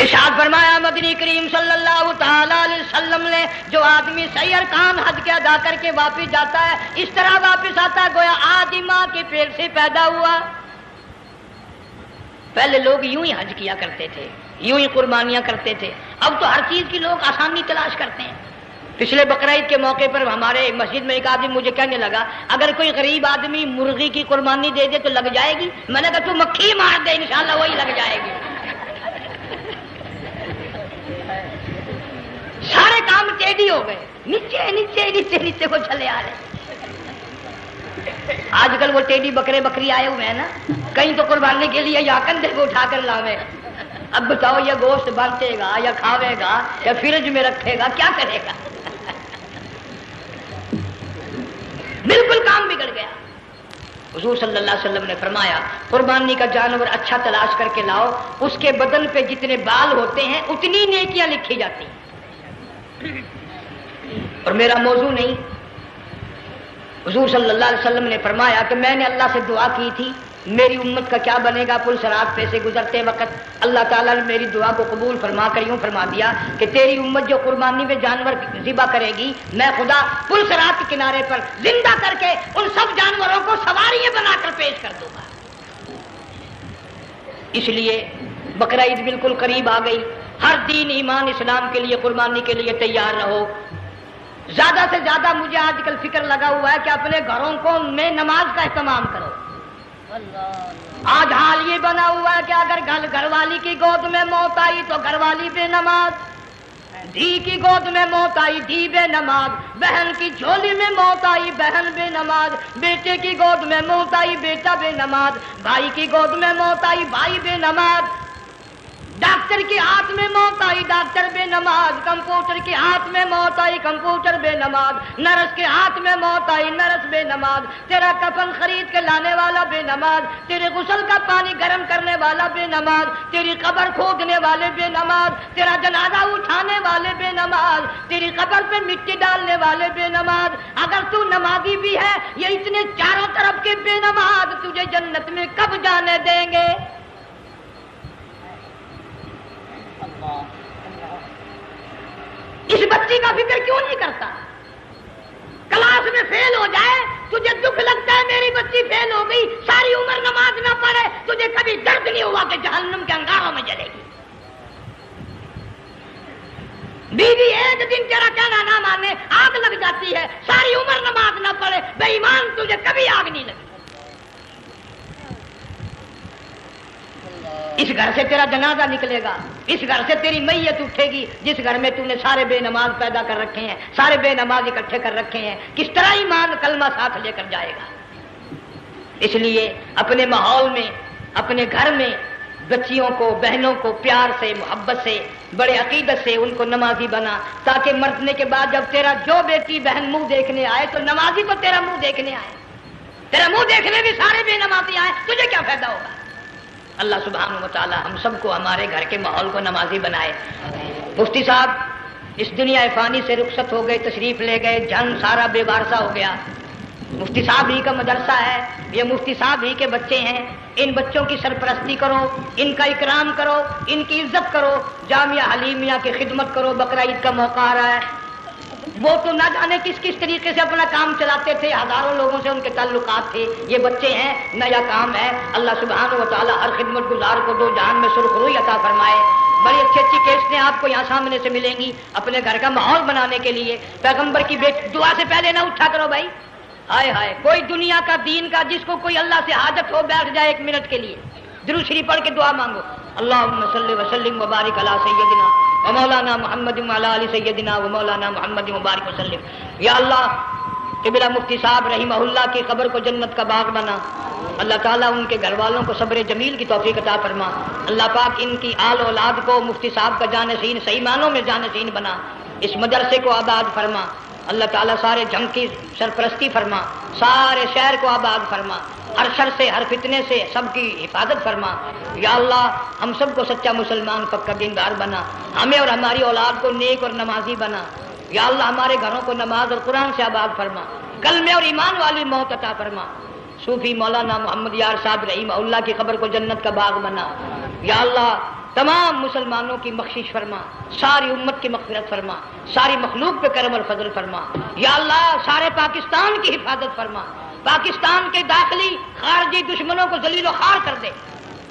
Speaker 1: ارشاد فرمایا مدنی کریم صلی اللہ تعالی علیہ وسلم نے جو آدمی صحیح ارکان حج کے ادا کر کے واپس جاتا ہے اس طرح واپس آتا ہے گویا آج ہی ماں کے پیٹ سے پیدا ہوا۔ پہلے لوگ یوں ہی حج کیا کرتے تھے، یوں ہی قربانیاں کرتے تھے، اب تو ہر چیز کی لوگ آسانی تلاش کرتے ہیں۔ پچھلے بقرعید کے موقع پر ہمارے مسجد میں ایک آدمی مجھے کہنے لگا اگر کوئی غریب آدمی مرغی کی قربانی دے دے تو لگ جائے گی؟ میں نے کہا تو مکھی مار دے انشاءاللہ وہی لگ جائے گی۔ سارے کام ٹیڑھی ہو گئے، نیچے نیچے نیچے نیچے کو چلے آ رہے۔ آج کل وہ ٹیڑھی بکرے بکری آئے ہوئے ہیں نا، کہیں تو قربانی کے لیے یا کندھے کو اٹھا کر لاوے۔ اب بتاؤ یہ گوشت بانٹے گا یا کھاوے گا یا فریج میں رکھے گا، کیا کرے گا؟ بالکل کام بگڑ گیا۔ حضور صلی اللہ علیہ وسلم نے فرمایا قربانی کا جانور اچھا تلاش کر کے لاؤ، اس کے بدن پہ جتنے بال ہوتے ہیں اتنی نیکیاں لکھی جاتی ہیں۔ اور میرا موضوع نہیں، حضور صلی اللہ علیہ وسلم نے فرمایا کہ میں نے اللہ سے دعا کی تھی میری امت کا کیا بنے گا۔ پل صراط پہ سے گزرتے وقت اللہ تعالیٰ نے میری دعا کو قبول فرما کر یوں فرما دیا کہ تیری امت جو قربانی میں جانور ذبح کرے گی میں خدا پل صراط کے کنارے پر زندہ کر کے ان سب جانوروں کو سواریاں بنا کر پیش کر دوں گا۔ اس لیے بقرعید بالکل قریب آ گئی۔ ہر دین ایمان اسلام کے لیے قربانی کے لیے تیار رہو۔ زیادہ سے زیادہ مجھے آج کل فکر لگا ہوا ہے کہ اپنے گھروں کو میں نماز کا اہتمام کرو۔ آج حال یہ بنا ہوا ہے کہ اگر گھر والی کی گود میں موت آئی تو گھر والی بے نماز، دھی کی گود میں موت آئی دھی بے نماز، بہن کی جھولی میں موت آئی بہن بے نماز، بیٹے کی گود میں موت آئی بیٹا بے نماز، بھائی کی گود میں موت آئی بھائی بے نماز، ڈاکٹر کے ہاتھ میں موت آئی ڈاکٹر بے نماز، کمپیوٹر کے ہاتھ میں موت آئی کمپیوٹر بے نماز، نرس کے ہاتھ میں موت آئی نرس بے نماز، تیرا کفن خرید کے لانے والا بے نماز، تیرے غسل کا پانی گرم کرنے والا بے نماز، تیری قبر کھودنے والے بے نماز، تیرا جنازہ اٹھانے والے بے نماز، تیری قبر پہ مٹی ڈالنے والے بے نماز۔ اگر تو نمازی بھی ہے یہ اتنے چاروں طرف کے بے نماز تجھے جنت میں کب جانے دیں گے؟ اس بچی کا فکر کیوں نہیں کرتا؟ کلاس میں فیل ہو جائے تجھے دکھ لگتا ہے میری بچی فیل ہو گئی، ساری عمر نماز نہ پڑھے تجھے کبھی درد نہیں ہوا کہ جہنم کے انگاروں میں جلے گی۔ بیوی ایک دن تیرا کہنا نہ مانے آگ لگ جاتی ہے، ساری عمر نماز نہ پڑھے بے ایمان تجھے کبھی آگ نہیں لگی۔ اس گھر سے تیرا جنازہ نکلے گا، اس گھر سے تیری میت اٹھے گی جس گھر میں تو نے سارے بے نماز پیدا کر رکھے ہیں، سارے بے نماز اکٹھے کر رکھے ہیں، کس طرح ایمان کلمہ ساتھ لے کر جائے گا؟ اس لیے اپنے ماحول میں اپنے گھر میں بچیوں کو بہنوں کو پیار سے محبت سے بڑے عقیدت سے ان کو نمازی بنا، تاکہ مرنے کے بعد جب تیرا جو بیٹی بہن منہ دیکھنے آئے تو نمازی تو تیرا منہ دیکھنے آئے، تیرا منہ دیکھنے بھی سارے بے نمازی آئے، تجھے کیا فائدہ ہوگا؟ اللہ سبحانہ و تعالی ہم سب کو ہمارے گھر کے ماحول کو نمازی بنائے۔ مفتی صاحب اس دنیا فانی سے رخصت ہو گئے، تشریف لے گئے، جان سارا بے وارثہ ہو گیا۔ مفتی صاحب ہی کا مدرسہ ہے، یہ مفتی صاحب ہی کے بچے ہیں، ان بچوں کی سرپرستی کرو، ان کا اکرام کرو، ان کی عزت کرو، جامعہ حلیمیہ کی خدمت کرو۔ بقرعید کا موقع آ رہا ہے، وہ تو نہ جانے کس کس طریقے سے اپنا کام چلاتے تھے، ہزاروں لوگوں سے ان کے تعلقات تھے، یہ بچے ہیں نیا کام ہے۔ اللہ سبحانہ و تعالی ہر خدمت گزار کو دو جہان میں سرخ روئی عطا فرمائے۔ بڑی اچھی اچھی کیسٹیں آپ کو یہاں سامنے سے ملیں گی اپنے گھر کا ماحول بنانے کے لیے۔ پیغمبر کی دعا سے پہلے نہ اٹھا کرو بھائی، ہائے ہائے کوئی دنیا کا دین کا جس کو کوئی اللہ سے حاجت ہو بیٹھ جائے ایک منٹ کے لیے درود شریف پڑھ کے دعا مانگو۔ اللہم صلی وسلم وبارک علی سیدنا و مولانا محمد وعلی آل سیدنا و مولانا محمد وبارک وسلم۔ یا اللہ قبلہ مفتی صاحب رحمہ اللہ کی قبر کو جنت کا باغ بنا، اللہ تعالیٰ ان کے گھر والوں کو صبر جمیل کی توفیق عطا فرما، اللہ پاک ان کی آل اولاد کو مفتی صاحب کا جانشین صحیح معنوں میں جانشین بنا، اس مدرسے کو آباد فرما، اللہ تعالیٰ سارے جنگ کی سرپرستی فرما، سارے شہر کو آباد فرما، ہر شر سے ہر فتنے سے سب کی حفاظت فرما۔ یا اللہ ہم سب کو سچا مسلمان پکا دیندار بنا، ہمیں اور ہماری اولاد کو نیک اور نمازی بنا۔ یا اللہ ہمارے گھروں کو نماز اور قرآن سے آباد فرما، کلمے اور ایمان والی موت عطا فرما۔ صوفی مولانا محمد یار صاحب رحمہ اللہ کی قبر کو جنت کا باغ بنا۔ یا اللہ تمام مسلمانوں کی بخشش فرما، ساری امت کی مغفرت فرما، ساری مخلوق پہ کرم اور فضل فرما۔ یا اللہ سارے پاکستان کی حفاظت فرما، پاکستان کے داخلی خارجی دشمنوں کو ذلیل و خوار کر دے۔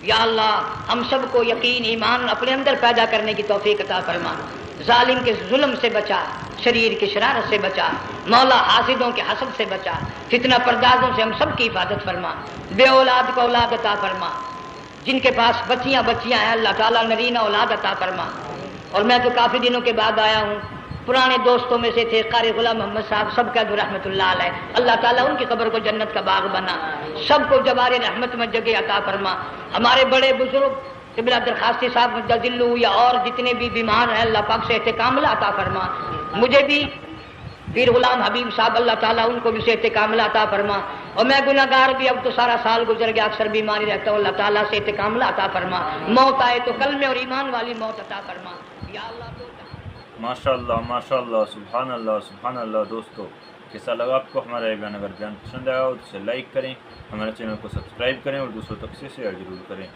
Speaker 1: یا اللہ ہم سب کو یقین ایمان اپنے اندر پیدا کرنے کی توفیق عطا فرما، ظالم کے ظلم سے بچا، شریر کی شرارت سے بچا، مولا حاسدوں کے حسد سے بچا، فتنہ پردازوں سے ہم سب کی حفاظت فرما، بے اولاد کو اولاد عطا فرما، جن کے پاس بچیاں ہیں اللہ تعالیٰ نرینہ اولاد عطا فرما۔ اور میں تو کافی دنوں کے بعد آیا ہوں، پرانے دوستوں میں سے تھے قاری غلام محمد صاحب، سب کا رحمت اللہ علیہ، اللہ تعالیٰ ان کی قبر کو جنت کا باغ بنا، سب کو جوار رحمت میں جگہ عطا فرما۔ ہمارے بڑے بزرگ قبلہ درخواستی صاحب مجدلو یا اور جتنے بھی بیمار ہیں اللہ پاک سے کاملہ عطا فرما۔ مجھے بھی پیر غلام حبیب صاحب اللہ تعالیٰ ان کو بھی صحت کاملہ عطا فرما، اور میں گناہ گار بھی اب تو سارا سال گزر گیا، اکثر بیماری رہتا ہوں، اللہ تعالیٰ صحت کاملہ عطا فرما، موت آئے تو کلمے اور ایمان والی موت عطا فرما۔ یا اللہ
Speaker 2: ماشاء اللہ سبحان اللہ۔ دوستو کیسا لگا آپ کو ہمارا یہ بیان؟ اگر بیان پسند آیا ہو تو اسے لائک کریں، ہمارے چینل کو سبسکرائب کریں اور دوسروں تک سے شیئر ضرور کریں۔